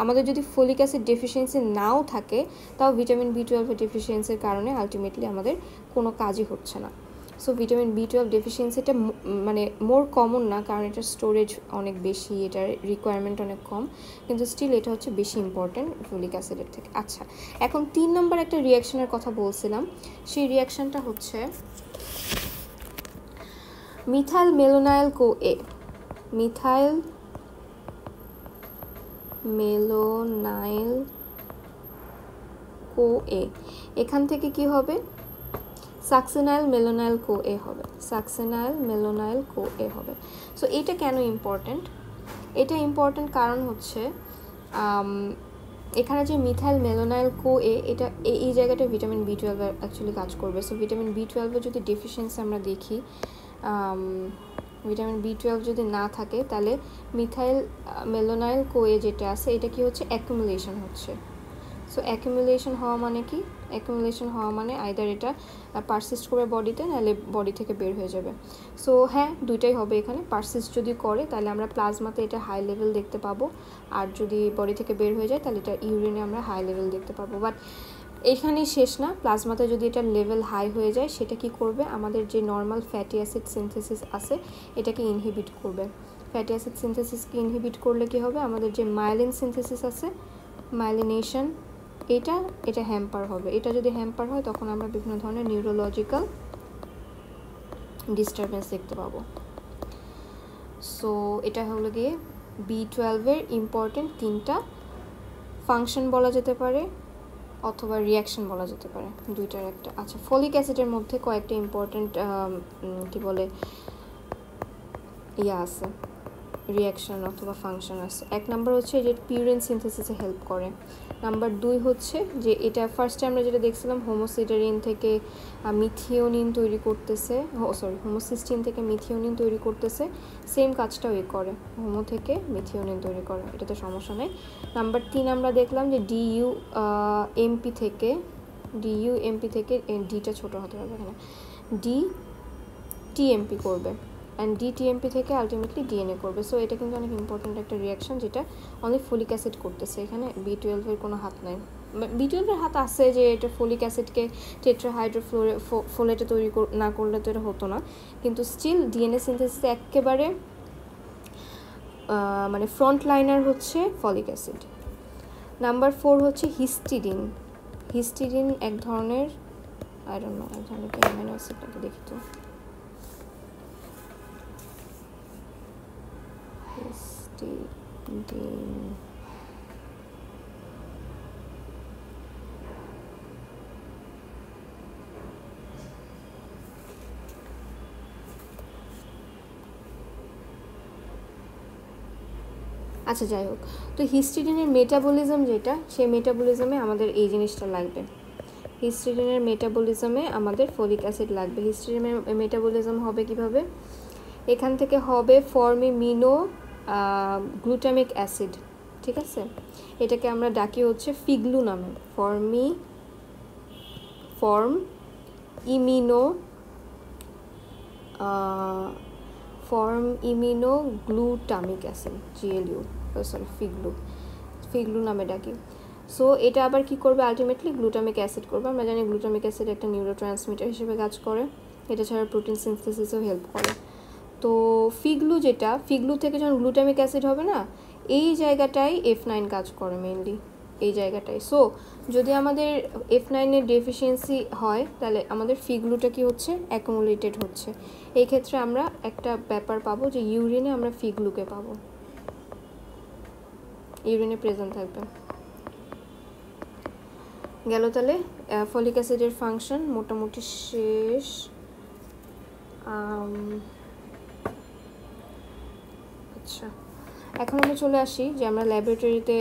আমাদের যদি ফলিক অ্যাসিড ডেফিসিয়েন্সি নাও থাকে, তাও ভিটামিন বি12 ডেফিসিয়েন্সির কারণে আলটিমেটলি আমাদের কোনো কাজই হচ্ছে না। সো ভিটামিন বি12 ডেফিসিয়েন্সিটা মানে মোর কমন না, কারণ এটার স্টোরেজ অনেক বেশি, এটার রিকোয়ারমেন্ট অনেক কম, কিন্তু স্টিল এটা হচ্ছে বেশি ইম্পর্টেন্ট ফলিক অ্যাসিডের থেকে। আচ্ছা, এখন 3 নম্বর একটা রিয়াকশনের কথা বলছিলাম, সেই রিয়াকশনটা হচ্ছে মিথাইল মেলোনাইল কো-এ। মিথাইল মেলোনাইল কো-এ, এখান থেকে কি হবে? সাকসিনাইল মেলোনাইল কো-এ হবে, সাকসিনাইল মেলোনাইল কো-এ হবে। সো এটা কেন ইম্পর্টেন্ট? এটা ইম্পর্টেন্ট কারণ হচ্ছে এখানে যে মিথাইল মেলোনাইল কো-এ, এটা এই জায়গাটা ভিটামিন বি12 অ্যাকচুয়ালি কাজ করবে। সো ভিটামিন বি12 যদি ডেফিসিয়েন্সি আমরা দেখি, ভিটামিন বি12 যদি না থাকে তাহলে মিথাইল মেলোনাইল কো-এ যেটা আছে এটা কি হচ্ছে? অ্যাকুমুলেশন হচ্ছে। সো অ্যাকুমুলেশন হওয়া মানে কি? অ্যাকুমুলেশন হওয়া মানে আইদার এটা পারসিস্ট করবে বডিতে, নাহলে বডি থেকে বের হয়ে যাবে। সো হ্যাঁ, দুইটাই হবে এখানে। পারসিস্ট যদি করে তাহলে আমরা প্লাজমাতে এটা হাই লেভেল দেখতে পাবো, আর যদি বডি থেকে বের হয়ে যায় তাহলে এটা ইউরিনে আমরা হাই লেভেল দেখতে পাবো। বাট এখানেই শেষ না, প্লাজমাতে যদি এটা লেভেল হাই হয়ে যায় সেটা কি করবে? আমাদের যে নর্মাল ফ্যাটি অ্যাসিড সিনথেসিস আছে এটাকে ইনহিবিট করবে। ফ্যাটি অ্যাসিড সিনথেসিসকে ইনহিবিট করলে কি হবে? আমাদের যে মাইলিন সিনথেসিস আছে, মাইলিনেশন, এটা হ্যাম্পার হবে। এটা যদি হ্যাম্পার হয় তখন আমরা বিভিন্ন ধরনের নিউরোলজিক্যাল ডিস্টারবেন্স দেখতে পাবো। সো এটা হলো গিয়ে বি12-এর ইম্পর্টেন্ট 3টা ফাংশন বলা যেতে পারে, অথবা রিয়াকশন বলা যেতে পারে, দুইটার একটা। আচ্ছা, ফলিক অ্যাসিডের মধ্যে কয়েকটা ইম্পর্টেন্ট কি বলে আছে, রিয়াকশন অথবা ফাংশন আছে। 1 নম্বর হচ্ছে যে পিউরিন সিনথেসিসে হেল্প করে। নাম্বার 2 হচ্ছে যে এটা ফার্স্টে আমরা যেটা দেখছিলাম হোমোসিস্টিন থেকে মিথিওনিন তৈরি করতেছে, হোমোসিস্টিন থেকে মিথিওনিন তৈরি করতেছে, সেম কাজটাও এ করে, হোমো থেকে মিথিওনিন তৈরি করে, এটাতে সমস্যা নেই। নাম্বার 3 আমরা দেখলাম যে ডিইউএমপি থেকে ডিটা ছোট হতে হবে এখানে, টিএমপি করবে, অ্যান্ড ডিটিএমপি থেকে আলটিমেটলি ডিএনএ করবে। সো এটা কিন্তু অনেক ইম্পর্টেন্ট একটা রিয়াকশন, যেটা অনেক ফলিক অ্যাসিড করতেছে। এখানে বি12-এর কোনো হাত নাই। বি12-এর হাত আছে যে এটা ফলিক অ্যাসিডকে টেট্রাহাইড্রোফোলেটে তৈরি না করলে তো এটা হতো না, কিন্তু স্টিল ডিএনএ সিনথেসিসে একেবারে মানে ফ্রন্ট লাইনার হচ্ছে ফলিক অ্যাসিড। নাম্বার 4 হচ্ছে হিস্টিডিন। হিস্টিডিন এক ধরনের এক ধরনের অ্যামাইনো অ্যাসিডটাকে দেখি তো, আচ্ছা যাই হোক, তো হিস্টিডিনের মেটাবলিজম যেটা, সেই মেটাবলিজমে আমাদের এই জিনিসটা লাগবে। হিস্টিডিনের মেটাবলিজমে আমাদের ফলিক অ্যাসিড লাগবে। হিস্টিডিনের মেটাবলিজম হবে কিভাবে? এখান থেকে হবে ফর্মিমিনো গ্লুটামিক অ্যাসিড, ঠিক আছে? এটাকে আমরা ডাকি হচ্ছে ফিগলু নামে, ফর্ম ইমিনো গ্লুটামিক অ্যাসিড, GLU, ফিগলু নামে ডাকি। সো এটা আবার কি করবে? আলটিমেটলি গ্লুটামিক অ্যাসিড করবে। আমরা জানি গ্লুটামিক অ্যাসিড একটা নিউরোট্রান্সমিটার হিসেবে কাজ করে, এটা ছাড়া প্রোটিন সিনথেসিসেও হেল্প করে। তো ফিগলু থেকে যখন গ্লুটামিক অ্যাসিড হবে না, এই জায়গাটাই F9 কাজ করে মেইনলি, এই জায়গাটাই। সো যদি আমাদের F9-এর ডেফিসিয়েন্সি হয় তাহলে আমাদের ফিগলুটা কি হচ্ছে? অ্যাকুমুলেটেড হচ্ছে। এই ক্ষেত্রে আমরা একটা ব্যাপার পাবো যে ইউরিনে আমরা ফিগলুকে পাবো, ইউরিনে প্রেজেন্ট থাকবে। গেল তাহলে ফলিক অ্যাসিডের ফাংশন মোটামুটি শেষ। আচ্ছা, এখন আমরা চলে আসি যে আমরা ল্যাবরেটরিতে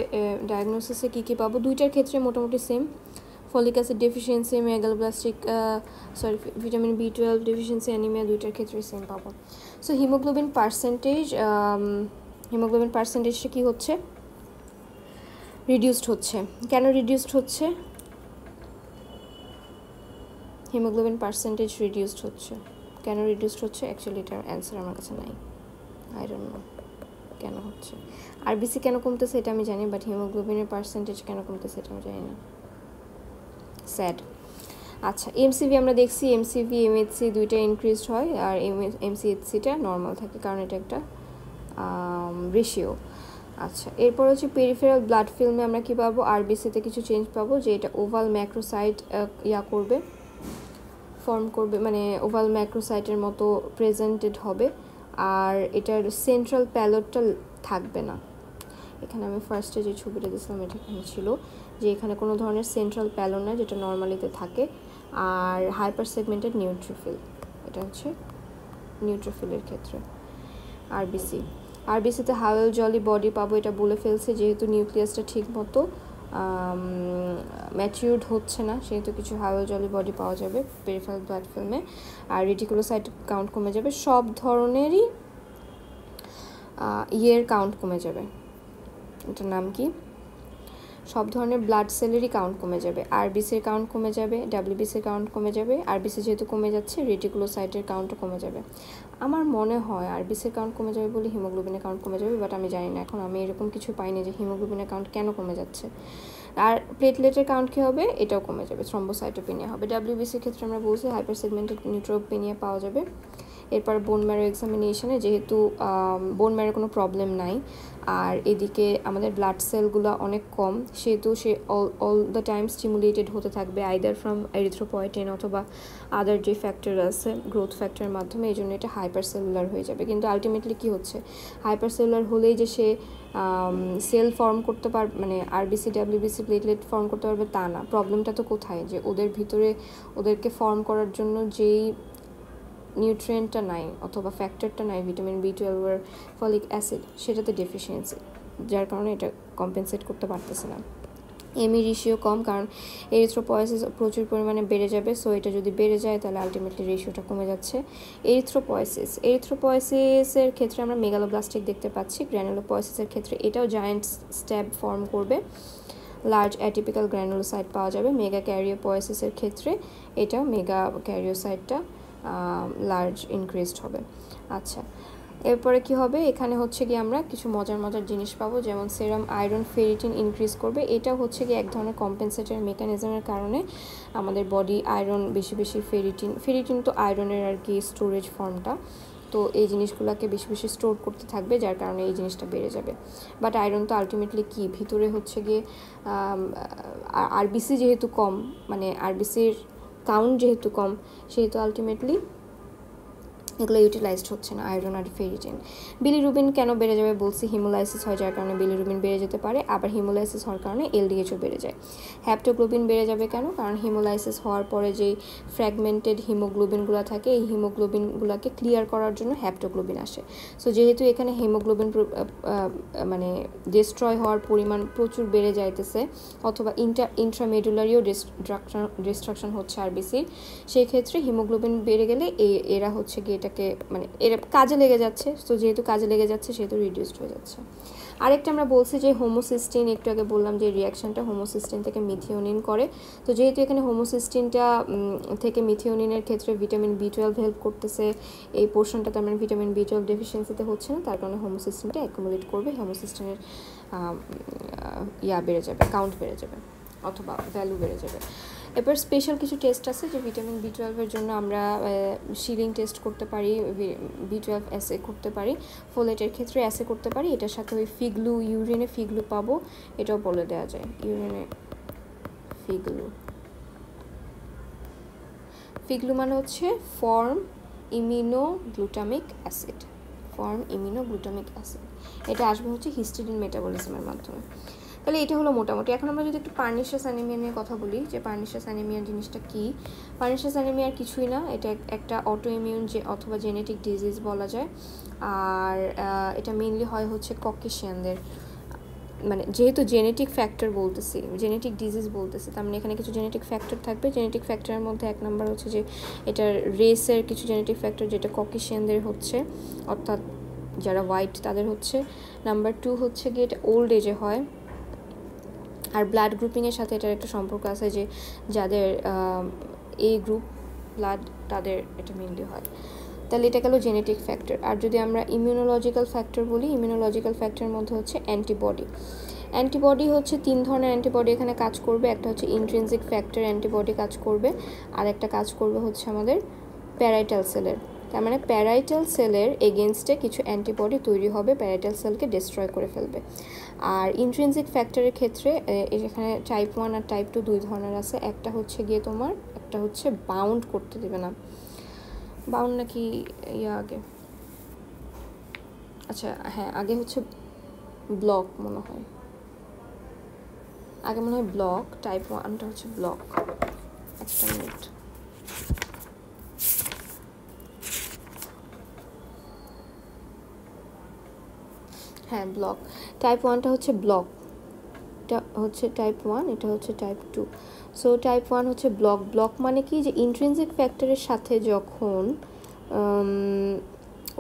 ডায়াগনোসিসে কী কী পাবো। দুইটার ক্ষেত্রে মোটামুটি same, folic acid deficiency, megaloblastic vitamin B12 deficiency, anaemia, দুইটার ক্ষেত্রে সেম পাবো। সো হিমোগ্লোবিন পার্সেন্টেজটা কী হচ্ছে? রিডিউসড হচ্ছে। কেন রিডিউসড হচ্ছে? হিমোগ্লোবিন পার্সেন্টেজ রিডিউসড হচ্ছে। কেন রিডিউসড হচ্ছে? অ্যাকচুয়ালি এটার অ্যান্সার আমার কাছে নাই, আই ডোন্ট নো কেন হচ্ছে। আরবিসি কেন কমতেছে এটা আমি জানি, বাট হিমোগ্লোবিনের পার্সেন্টেজ কেন কমতেছে এটা আমি জানি না। স্যাড। আচ্ছা, এমসিভি আমরা দেখছি, এমসিভি এমএইচসি দুইটা ইনক্রিজড হয়, আর এমসিএইচসিটা নর্মাল থাকে, কারণ এটা একটা রেশিও। আচ্ছা, এরপর হচ্ছে পেরিফেরাল ব্লাড ফিল্মে আমরা কী পাবো? আরবিসিতে কিছু চেঞ্জ পাবো, যে এটা ওভাল ম্যাক্রোসাইট ফর্ম করবে, মানে ওভাল ম্যাক্রোসাইটের মতো প্রেজেন্টেড হবে, আর এটার সেন্ট্রাল প্যালোডটা থাকবে না। এখানে আমি ফার্স্টে যে ছবিটা দিয়েছিলাম এটা এখানে ছিল, যে এখানে কোনো ধরনের সেন্ট্রাল প্যালো না, যেটা নর্মালিতে থাকে। আর হাইপার সেগমেন্টেড নিউট্রোফিল, এটা হচ্ছে নিউট্রোফিলের ক্ষেত্রে। আরবিসিতে হাওয়েল জলি বডি পাবো, এটা বলে ফেলছে, যেহেতু নিউক্লিয়াসটা ঠিক মতো ম্যাচিউরড হচ্ছে না, সেহেতু কিছু হাওয়েল জলি বডি পাওয়া যাবে পেরিফেরাল ব্লাড ফিল্মে। আর রেটিকুলোসাইট কাউন্ট কমে যাবে, সব ধরনেরই কাউন্ট কমে যাবে। এটার নাম কি? সব ধরনের ব্লাড সেলেরই কাউন্ট কমে যাবে। আরবিসির কাউন্ট কমে যাবে, ডাব্লিউবিসির কাউন্ট কমে যাবে। আরবিসি যেহেতু কমে যাচ্ছে, রেটিকুলোসাইটের কাউন্টও কমে যাবে। আমার মনে হয় আরবিসির কাউন্ট কমে যাবে বলে হিমোগ্লোবিনের কাউন্ট কমে যাবে, বাট আমি জানি না, এখন আমি এরকম কিছু পাইনি যে হিমোগ্লোবিনের কাউন্ট কেন কমে যাচ্ছে। আর প্লেটলেটের কাউন্ট কী হবে? এটাও কমে যাবে, থ্রম্বোসাইটোপেনিয়া হবে। ডাব্লিউবিসির ক্ষেত্রে আমরা বলছি হাইপার সেগমেন্টেড নিউট্রোপেনিয়া পাওয়া যাবে। এরপর বোন ম্যারো এক্সামিনেশনে যেহেতু বোন ম্যারো কোনো প্রবলেম নাই, আর এদিকে আমাদের ব্লাড সেলগুলো অনেক কম, সেহেতু সে অল দ্য টাইম স্টিমুলেটেড হতে থাকবে, আইদার ফ্রম এরিথ্রোপয়েটিন অথবা আদার যে ফ্যাক্টর আছে গ্রোথ ফ্যাক্টরের মাধ্যমে, এই জন্য এটা হাইপার সেলুলার হয়ে যাবে। কিন্তু আলটিমেটলি কী হচ্ছে? হাইপার সেলুলার হলেই যে সে সেল ফর্ম করতে পারবে, মানে আরবিসি ডাব্লিউবিসি প্লেটলেট ফর্ম করতে পারবে তা না। প্রবলেমটা তো কোথায়? যে ওদের ভিতরে ওদেরকে ফর্ম করার জন্য যেই নিউট্রিয়েন্টটা নাই অথবা ফ্যাক্টরটা নাই, ভিটামিন B12 আর ফলিক অ্যাসিড, সেটাতে ডেফিসিয়েন্সি, যার কারণে এটা কম্পেনসেট করতে পারতেছে না। এমি রেশিও কম, কারণ এরিথ্রোপয়েসিস প্রচুর পরিমাণে বেড়ে যাবে। সো এটা যদি বেড়ে যায় তাহলে আলটিমেটলি রেশিওটা কমে যাচ্ছে। এরিথ্রোপয়েসিসের ক্ষেত্রে আমরা মেগালোব্লাস্টিক দেখতে পাচ্ছি। গ্র্যানুলোপয়েসিসের ক্ষেত্রে এটাও জায়ান্ট স্ট্যাব ফর্ম করবে, লার্জ অ্যাটিপিক্যাল গ্র্যানুলোসাইট পাওয়া যাবে। মেগা ক্যারিওপয়েসিসের ক্ষেত্রে এটাও মেগা ক্যারিওসাইটটা লার্জ ইনক্রিজড হবে। আচ্ছা, এরপরে কি হবে? এখানে হচ্ছে কি আমরা কিছু মজার জিনিস পাবো, যেমন সেরাম আয়রন ফেরিটিন ইনক্রিজ করবে। এটা হচ্ছে কি এক ধরনের কম্পেনসেটর মেকানিজমের কারণে আমাদের বডি আয়রন বেশি ফেরিটিন তো আয়রনের আর কি স্টোরেজ ফর্মটা, তো এই জিনিসগুলোকে বেশি স্টোর করতে থাকবে, যার কারণে এই জিনিসটা বেড়ে যাবে। বাট আয়রন তো আলটিমেটলি কি ভিতরে হচ্ছে গিয়ে আরবিসি যেহেতু কম, মানে আরবিসির কাউন্ট যেহেতু কম, সেহেতু আলটিমেটলি এগুলো ইউটিলাইজড হচ্ছে না, আয়রন আর ফেরিটিন। বিলিরুবিন কেন বেড়ে যাবে বলছি? হিমোলাইসিস হয়, যার কারণে বিলিরুবিন বেড়ে যেতে পারে, আবার হিমোলাইসিস হওয়ার কারণে এলডিএইচও বেড়ে যায়। হ্যাপ্টোগ্লোবিন বেড়ে যাবে কেন? কারণ হিমোলাইসিস হওয়ার পরে যেই ফ্র্যাগমেন্টেড হিমোগ্লোবিনগুলো থাকে, এই হিমোগ্লোবিনগুলোকে ক্লিয়ার করার জন্য হ্যাপ্টোগ্লোবিন আসে। সো যেহেতু এখানে হিমোগ্লোবিন মানে ডিস্ট্রয় হওয়ার পরিমাণ প্রচুর বেড়ে যাইতেছে, অথবা ইন্ট্রামেডুলারিও ডিস্ট্রাকশন হচ্ছে আরবিসির, সেই ক্ষেত্রে হিমোগ্লোবিন বেড়ে গেলে এরা হচ্ছে গিয়ে এটাকে মানে এরা কাজে লেগে যাচ্ছে। তো যেহেতু কাজে লেগে যাচ্ছে সেহেতু রিডিউসড হয়ে যাচ্ছে। আরেকটা আমরা বলছি যে হোমোসিস্টিন, একটু আগে বললাম যে রিয়াকশনটা হোমোসিস্টিন থেকে মিথিওনিন করে। তো যেহেতু এখানে হোমোসিস্টিনটা থেকে মিথিওনিনের ক্ষেত্রে ভিটামিন B12 হেল্প করতেছে, এই পোর্শনটাতে আমরা ভিটামিন B12 ডেফিসিয়েন্সিতে হচ্ছে না, তার কারণে হোমোসিস্টিনটা অ্যাকুমুলেট করবে, হোমোসিস্টিনের বেড়ে যাবে, কাউন্ট বেড়ে যাবে অথবা ভ্যালু বেড়ে যাবে। এবার স্পেশাল কিছু টেস্ট আছে যে ভিটামিন B12-এর জন্য আমরা শিলিং টেস্ট করতে পারি, B12 অ্যাসে করতে পারি, ফোলেটের ক্ষেত্রে অ্যাসে করতে পারি। এটার সাথে ওই ইউরিনে ফিগলু পাবো, এটাও বলে দেওয়া যায়। ইউরিনে ফিগলু মানে হচ্ছে ফর্ম ইমিনোগ্লুটামিক অ্যাসিড, এটা আসবে হচ্ছে হিস্টিডিন মেটাবলিজমের মাধ্যমে। তাহলে এটা হলো মোটামুটি। এখন আমরা যদি একটু পার্নিশাস অ্যানিমিয়া নিয়ে কথা বলি, যে পার্নিশাস অ্যানিমিয়া জিনিসটা কি। পার্নিশাস অ্যানিমিয়ার কিছুই না, এটা একটা অটো ইমিউন যে অথবা জেনেটিক ডিজিজ বলা যায়। আর এটা মেইনলি হয় হচ্ছে ককেশিয়ানদের, মানে যেহেতু জেনেটিক ফ্যাক্টর বলতেছি, জেনেটিক ডিজিজ বলতেছি, তার মানে এখানে কিছু জেনেটিক ফ্যাক্টর থাকবে। জেনেটিক ফ্যাক্টরের মধ্যে এক নম্বর হচ্ছে যে এটার রেসের কিছু জেনেটিক ফ্যাক্টর, যেটা ককেশিয়ানদের হচ্ছে, অর্থাৎ যারা হোয়াইট তাদের হচ্ছে। নাম্বার 2 হচ্ছে গিয়ে এটা ওল্ড এজে হয়। আর ব্লাড গ্রুপিংয়ের সাথে এটার একটা সম্পর্ক আছে, যে যাদের এ গ্রুপ ব্লাড তাদের এটা মেনলি হয়। তাহলে এটা গেল জেনেটিক ফ্যাক্টর। আর যদি আমরা ইমিউনোলজিক্যাল ফ্যাক্টর বলি, ইমিউনোলজিক্যাল ফ্যাক্টরের মধ্যে হচ্ছে অ্যান্টিবডি। অ্যান্টিবডি হচ্ছে 3 ধরনের অ্যান্টিবডি এখানে কাজ করবে। একটা হচ্ছে ইন্ট্রিনসিক ফ্যাক্টর অ্যান্টিবডি কাজ করবে, আর একটা কাজ করবে হচ্ছে আমাদের প্যারাইটাল সেলের। তার মানে প্যারাইটাল সেলের এগেনস্টে কিছু অ্যান্টিবডি তৈরি হবে, প্যারাইটাল সেলকে ডিস্ট্রয় করে ফেলবে। আর ইন্ট্রিনসিক ফ্যাক্টরের ক্ষেত্রে এখানে টাইপ 1 আর টাইপ 2 দুই ধরনের আছে। একটা হচ্ছে গিয়ে তোমার, একটা হচ্ছে বাউন্ড করতে দেবে না, বাউন্ড নাকি আগে, আচ্ছা হ্যাঁ আগে হচ্ছে ব্লক মনে হয়, আগে মনে হয় ব্লক, টাইপ 1টা হচ্ছে ব্লক। একটা মিনিট, হ্যাঁ ব্লক। টাইপ 1টা হচ্ছে ব্লক, এটা হচ্ছে টাইপ 1, এটা হচ্ছে টাইপ 2। সো টাইপ 1 হচ্ছে ব্লক। ব্লক মানে কি, যে ইন্ট্রিনসিক ফ্যাক্টরের সাথে যখন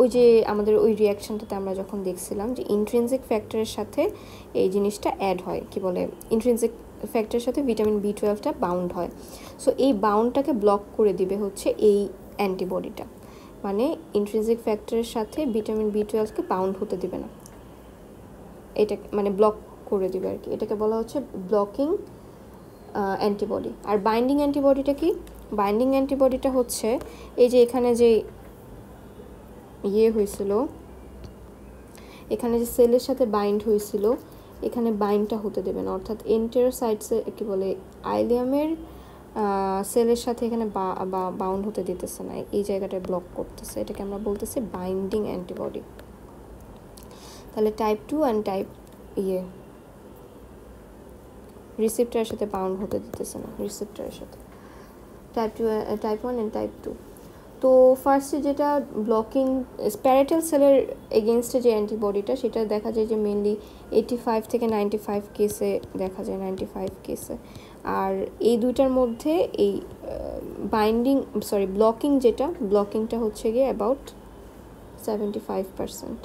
ওই যে আমাদের ওই রিয়াকশানটাতে আমরা যখন দেখছিলাম যে ইন্ট্রিনসিক ফ্যাক্টরের সাথে এই জিনিসটা অ্যাড হয়, কি বলে, ইন্ট্রিনসিক ফ্যাক্টরের সাথে ভিটামিন B12টা বাউন্ড হয়। সো এই বাউন্ডটাকে ব্লক করে দিবে হচ্ছে এই অ্যান্টিবডিটা, মানে ইন্ট্রিনসিক ফ্যাক্টরের সাথে ভিটামিন B12কে বাউন্ড হতে দিবে না, এটা মানে ব্লক করে দিবে আর কি। এটাকে বলা হচ্ছে ব্লকিং অ্যান্টিবডি। আর বাইন্ডিং অ্যান্টিবডিটা কি? বাইন্ডিং অ্যান্টিবডিটা হচ্ছে এই যে এখানে যে হয়েছিল, এখানে যে সেলের সাথে বাইন্ড হয়েছিল, এখানে বাইন্ডটা হতে দেবে না, অর্থাৎ এন্টেরোসাইটসে কি বলে আইলিয়ামের সেলের সাথে এখানে বাউন্ড হতে দিতেছে না, এই জায়গাটায় ব্লক করতেছে। এটাকে আমরা বলতেছি বাইন্ডিং অ্যান্টিবডি। তাহলে টাইপ 2 অ্যান্ড টাইপ রিসেপ্টরের সাথে বাউন্ড হতে দিতেছে না, রিসেপ্টরের সাথে। Type 2, type 1 and type 2। তো ফার্স্টে যেটা ব্লকিং প্যারাইটাল সেলের এগেনস্টে যে অ্যান্টিবডিটা, সেটা দেখা যায় যে মেনলি 85 থেকে 95 কেসে দেখা যায়, 95 কেসে। আর এই দুইটার মধ্যে এই ব্লকিং যেটা, ব্লকিংটা হচ্ছে গিয়ে অ্যাবাউট 75%।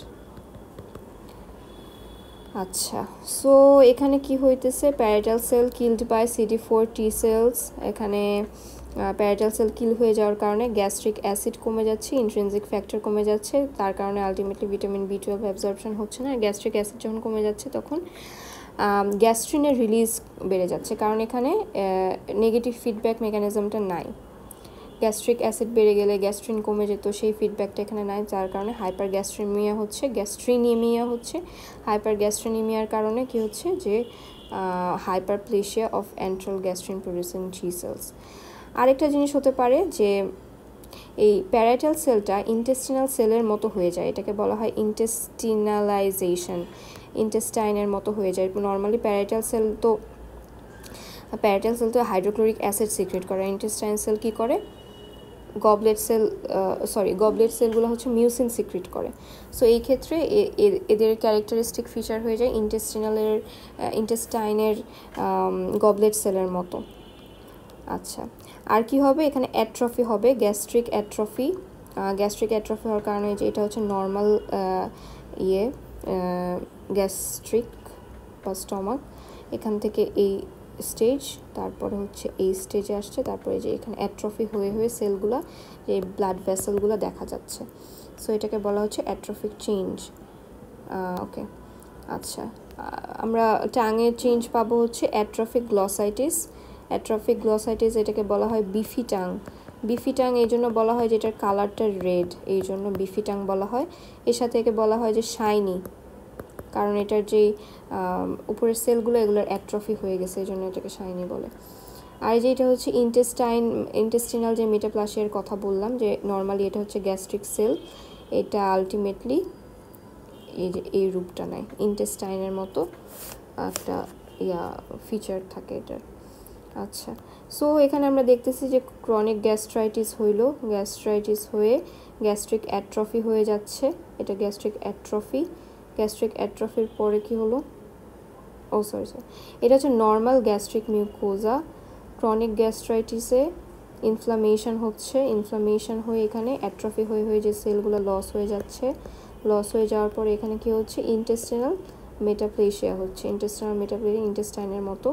আচ্ছা, সো এখানে কি হইতেছে, parietal cell killed by CD4 T cells. এখানে প্যারাইটাল সেল কিল হয়ে যাওয়ার কারণে গ্যাস্ট্রিক অ্যাসিড কমে যাচ্ছে, ইন্ট্রিনসিক ফ্যাক্টর কমে যাচ্ছে, তার কারণে আলটিমেটলি ভিটামিন B12 অ্যাবজর্পশন হচ্ছে না। গ্যাস্ট্রিক অ্যাসিড যখন কমে যাচ্ছে তখন গ্যাস্ট্রিনের রিলিজ বেড়ে যাচ্ছে, কারণ এখানে নেগেটিভ ফিডব্যাক মেকানিজমটা নাই। গ্যাস্ট্রিক অ্যাসিড বেড়ে গেলে গ্যাস্ট্রিন কমে যেত, সেই ফিডব্যাকটা এখানে নাই, যার কারণে হাইপার গ্যাস্ট্রিনিমিয়া হচ্ছে, গ্যাস্ট্রিনিমিয়া হচ্ছে। হাইপার গ্যাস্ট্রিনিমিয়ার কারণে কি হচ্ছে, যে hyperplasia of antral gastrin producing G cells. আরেকটা জিনিস হতে পারে যে এই প্যারাইটাল সেলটা ইন্টেস্টিনাল সেলের মতো হয়ে যায়, এটাকে বলা হয় ইন্টেস্টিনালাইজেশন, ইন্টেস্টাইনের মতো হয়ে যায়। নর্মালি প্যারাইটাল সেল তো হাইড্রোক্লোরিক অ্যাসিড সিক্রেট করে, ইন্টেস্টাইন সেল কী করে, গবলেট সেলগুলো হচ্ছে মিউসিন সিক্রেট করে। সো এই ক্ষেত্রে এদের ক্যারেক্টারিস্টিক ফিচার হয়ে যায় ইন্টেস্টাইনের গবলেট সেলের মতো। আচ্ছা, আর কি হবে, এখানে অ্যাট্রফি হবে, গ্যাস্ট্রিক অ্যাট্রফি। গ্যাস্ট্রিক অ্যাট্রফি হওয়ার কারণে যে এটা হচ্ছে নর্মাল গ্যাস্ট্রিক বা স্টমাক, এখান থেকে এই স্টেজ, তারপরে হচ্ছে এই স্টেজে আসছে, তারপরে যে এখানে অ্যাট্রফি হয়ে হয়ে সেলগুলো, যে ব্লাড ভেসেলগুলো দেখা যাচ্ছে। সো এটাকে বলা হচ্ছে অ্যাট্রফিক চেঞ্জ। ওকে, আচ্ছা, আমরা টাঙের চেঞ্জ পাবো হচ্ছে অ্যাট্রফিক গ্লসাইটিস। অ্যাট্রফিক গ্লসাইটিস এটাকে বলা হয় বিফি টাং। বিফি টাং এই জন্য বলা হয় যে এটার কালারটা রেড, এই জন্য বিফি টাং বলা হয়। এর সাথে একে বলা হয় যে শাইনি, কারণ এটার যেই উপরের সেলগুলো এগুলোর অ্যাট্রফি হয়ে গেছে, এই জন্য এটাকে শাইনি বলে। আর যে এটা হচ্ছে ইন্টেস্টিনাল যে মেটাপ্লাসিয়ার কথা বললাম, যে নর্মালি এটা হচ্ছে গ্যাস্ট্রিক সেল, এটা আলটিমেটলি এই যে এই রূপটা নেয়, ইন্টেস্টাইনের মতো একটা ফিচার থাকে এটার। আচ্ছা, সো এখানে আমরা দেখতেছি যে ক্রনিক গ্যাস্ট্রাইটিস হইলো, গ্যাস্ট্রাইটিস হয়ে গ্যাস্ট্রিক অ্যাট্রফি হয়ে যাচ্ছে, এটা গ্যাস্ট্রিক অ্যাট্রফি। গ্যাস্ট্রিক অ্যাট্রফির পরে কি হলো, সরি, এটা হচ্ছে normal gastric mucosa. Chronic গ্যাস্ট্রাইটিসে inflammation হচ্ছে, ইনফ্লামেশন হয়ে এখানে অ্যাট্রফি হয়ে হয়ে যে সেলগুলো লস হয়ে যাচ্ছে, লস হয়ে যাওয়ার পরে এখানে কি হচ্ছে, ইন্টেস্টিনাল মেটাপ্লেশিয়া হচ্ছে। ইন্টেস্টিনাল মেটাপ্লেশিয়া ইন্টেস্টাইনের মতো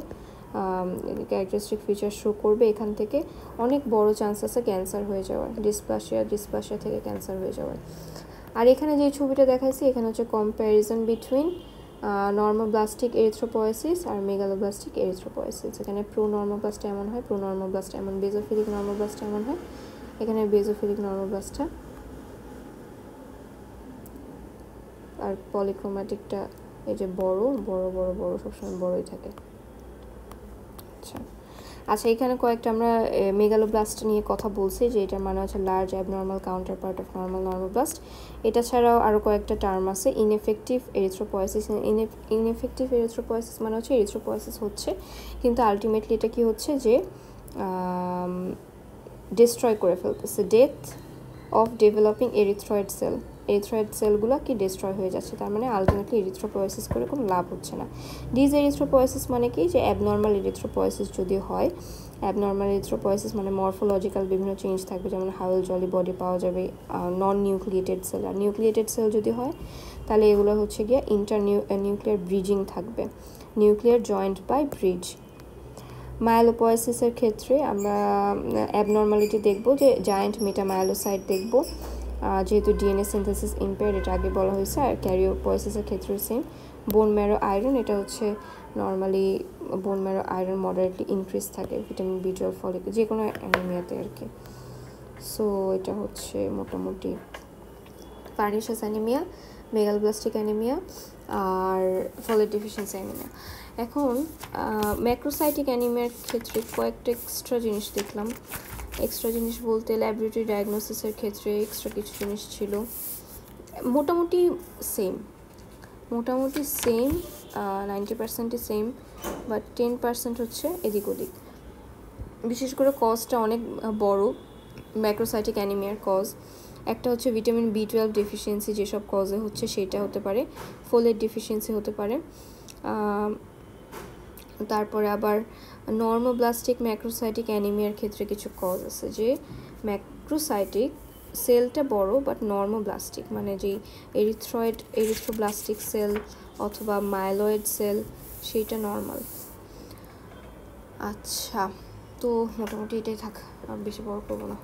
ক্যারেক্টারিস্টিক ফিচার শো করবে। এখান থেকে অনেক বড় চান্স আছে ক্যান্সার হয়ে যাওয়ার, ডিসপ্লাসিয়া থেকে ক্যান্সার হয়ে যাওয়ার। আর এখানে যে ছবিটা দেখাইছি এখানে হচ্ছে কম্প্যারিজন বিটুইন নর্মোব্লাস্টিক এরিথ্রোপয়েসিস আর মেগালোব্লাস্টিক এরিথ্রোপয়েসিস। এখানে প্রোনর্মোব্লাস্ট এমন হয়, প্রোনর্মোব্লাস্ট এমন, বেজোফিলিক নর্মোব্লাস্ট এমন হয়, এখানে বেজোফিলিক নর্মোব্লাস্টটা, আর পলিক্রোম্যাটিকটা এই যে বড় বড় বড় বড় সবসময় বড়ই থাকে। আচ্ছা আচ্ছা, এখানে কয়েকটা আমরা মেগালোব্লাস্ট নিয়ে কথা বলছি, যে এটার মানে হচ্ছে large abnormal counter part of নর্মোব্লাস্ট। এটা ছাড়াও আরও কয়েকটা টার্ম আছে, ইনএফেক্টিভ এরিথ্রোপয়েসিস। ইনএফেক্টিভ এরিথ্রোপয়েসিস মানে হচ্ছে এরিথ্রোপয়েসিস হচ্ছে কিন্তু আলটিমেটলি এটা কি হচ্ছে, যে ডিস্ট্রয় করে ফেলতেছে, death of developing erythroid cell. Erythroid সেলগুলো কি ডিস্ট্রয় হয়ে যাচ্ছে, তার মানে আলটিমেটলি এরিথ্রোপয়েসিস করে কোনো লাভ হচ্ছে না। ডিজ এরিথ্রোপয়েসিস মানে কি, যে অ্যাবনর্মাল এরিথ্রোপয়েসিস যদি হয়, অ্যাবনর্মাল এরিথ্রোপয়েসিস মানে মরফোলজিক্যাল বিভিন্ন চেঞ্জ থাকবে, যেমন হাউল জলি বডি পাওয়া যাবে, নন নিউক্লিয়েটেড সেল। আর নিউক্লিয়েটেড সেল যদি হয় তাহলে এগুলো হচ্ছে গিয়ে নিউক্লিয়ার ব্রিজিং থাকবে, নিউক্লিয়ার জয়েন্ট বাই ব্রিজ। মায়োলোপয়েসিসের ক্ষেত্রে আমরা অ্যাবনর্মালিটি দেখব, যে জায়ান্ট মেটামায়োলোসাইট দেখব, যেহেতু ডিএনএ সিনথেসিস ইম্পেয়ার্ড, এটা আগে বলা হয়েছে। আর ক্যারিওপয়েসিসের ক্ষেত্রেও সেম, বোন ম্যারো আয়রন, এটা হচ্ছে normally bone marrow iron moderately increase থাকে, ভিটামিন B12 ফলিক, যে কোনো অ্যানিমিয়াতে আর কি। সো এটা হচ্ছে মোটামুটি পার্নিশাস অ্যানিমিয়া, মেগালোব্লাস্টিক অ্যানিমিয়া আর ফলেট ডেফিসিয়েন্সি অ্যানিমিয়া। এখন ম্যাক্রোসাইটিক অ্যানিমিয়ার ক্ষেত্রে কয়েকটা এক্সট্রা জিনিস দেখলাম। এক্সট্রা জিনিস বলতে ল্যাবরেটরি ডায়াগনোসিসের ক্ষেত্রে এক্সট্রা কিছু জিনিস ছিল, মোটামুটি সেম, 90%ই সেম, বাট 10% হচ্ছে এদিক ওদিক। বিশেষ করে কজটা অনেক বড় ম্যাক্রোসাইটিক অ্যানিমিয়ার কজ। একটা হচ্ছে ভিটামিন B12 ডেফিসিয়েন্সি, যেসব কজে হচ্ছে সেটা হতে পারে, ফোলেট ডেফিসিয়েন্সি হতে পারে। তারপরে আবার নর্মোব্লাস্টিক ম্যাক্রোসাইটিক অ্যানিমিয়ার ক্ষেত্রে কিছু কজ আছে, যে ম্যাক্রোসাইটিক সেলটা বড় বাট নর্মোব্লাস্টিক, মানে যে এরিথ্রোব্লাস্টিক সেল অথবা মাইলয়েড সেল সেইটা নর্মাল। আচ্ছা, তো মোটামুটি এটাই থাক, আর বেশি বড় করবো না।